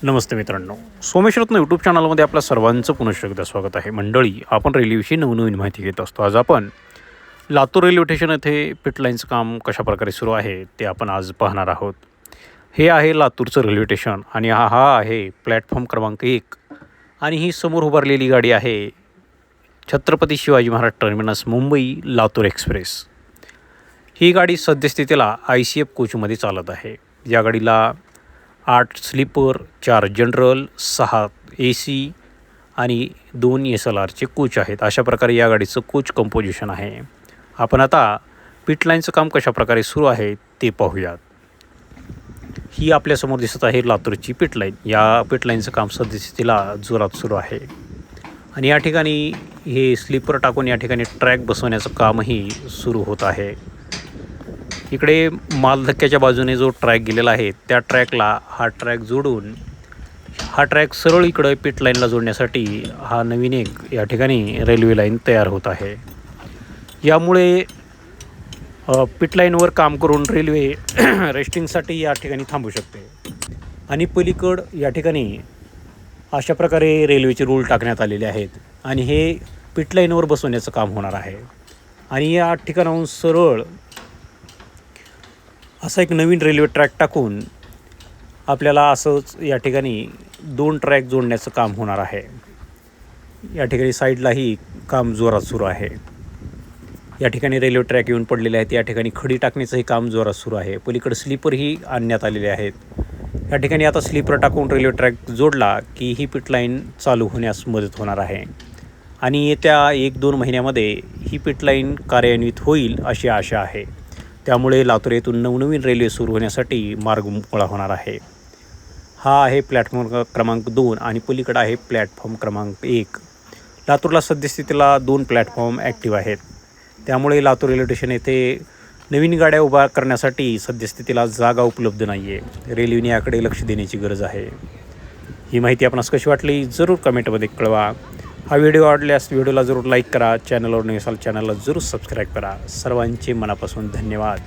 नमस्ते मित्रांनो, सोमेश्वरत्न यूट्यूब चॅनलमध्ये आपल्या सर्वांचं पुनश्च एकदा स्वागत आहे. मंडळी, आपण रेल्वेविषयी नवनवीन माहिती घेत असतो. आज आपण लातूर रेल्वे स्टेशन येथे पिट लाईनचं काम कशाप्रकारे सुरू आहे ते आपण आज पाहणार आहोत. हे आहे लातूरचं रेल्वे स्टेशन आणि हा आहे प्लॅटफॉर्म क्रमांक 1 आणि ही समोर उभारलेली गाडी आहे छत्रपती शिवाजी महाराज टर्मिनस मुंबई लातूर एक्सप्रेस. ही गाडी सद्यस्थितीला ICF कोचमध्ये चालत आहे. या गाडीला 8 स्लीपर, 4 जनरल, 6 AC आणि 2 SLRचे कोच आहेत. अशा प्रकारे या गाडीचं कोच कंपोजिशन आहे. आपण आता पिट लाईनचं काम कशाप्रकारे सुरू आहे ते पाहूयात. ही आपल्यासमोर दिसत आहे लातूरची पिट लाईन. या पिट लाईनचं काम सद्यस्थितीला जोरात सुरू आहे आणि या ठिकाणी हे स्लीपर टाकून या ठिकाणी ट्रॅक बसवण्याचं कामही सुरू होत आहे. इकडे मालधक्क्याच्या बाजूने जो ट्रॅक गेलेला आहे त्या ट्रॅकला हा ट्रॅक जोडून हा ट्रॅक सरळ इकडं पिट लाईनला जोडण्यासाठी हा नवीन एक या ठिकाणी रेल्वे लाईन तयार होत आहे. यामुळे पिट लाईनवर काम करून रेल्वे रेस्टिंगसाठी या ठिकाणी थांबू शकते आणि पलीकड या ठिकाणी अशा प्रकारे रेल्वेचे रूळ टाकण्यात आलेले आहेत आणि हे पिट लाईनवर बसवण्याचं काम होणार आहे. आणि या ठिकाणाहून सरळ असा एक नवीन रेल्वे ट्रॅक टाकून आपल्याला असंच या ठिकाणी 2 ट्रॅक जोडण्याचं काम होणार आहे. या ठिकाणी साईडलाही काम जोरात सुरू आहे. या ठिकाणी रेल्वे ट्रॅक येऊन पडलेले आहेत. या ठिकाणी खडी टाकण्याचंही काम जोरात सुरू आहे. पलीकडे स्लीपरही आणण्यात आलेले आहेत. या ठिकाणी आता स्लीपर टाकून रेल्वे ट्रॅक जोडला की ही पिट लाईन चालू होण्यास मदत होणार आहे आणि येत्या 1-2 महिन्यामध्ये ही पिट लाईन कार्यान्वित होईल अशी आशा आहे. त्यामुळे लातूर येथून नवनवीन रेल्वे सुरू होण्यासाठी मार्ग मोकळा होणार आहे. हा आहे प्लॅटफॉर्म क्रमांक 2 आणि पलीकडे आहे प्लॅटफॉर्म क्रमांक 1. लातूरला सद्यस्थितीला 2 प्लॅटफॉर्म ॲक्टिव्ह आहेत. त्यामुळे लातूर रेल्वे स्टेशन येथे नवीन गाड्या उभा करण्यासाठी सद्यस्थितीला जागा उपलब्ध नाही आहे. रेल्वेने याकडे लक्ष देण्याची गरज आहे. ही माहिती आपणास कशी वाटली जरूर कमेंटमध्ये कळवा. हा व्हिडिओ आवडल्यास व्हिडिओला जरूर लाईक करा. चॅनलवर नवीन असाल चॅनलला जरूर सबस्क्राईब करा. सर्वांचे मनापासून धन्यवाद.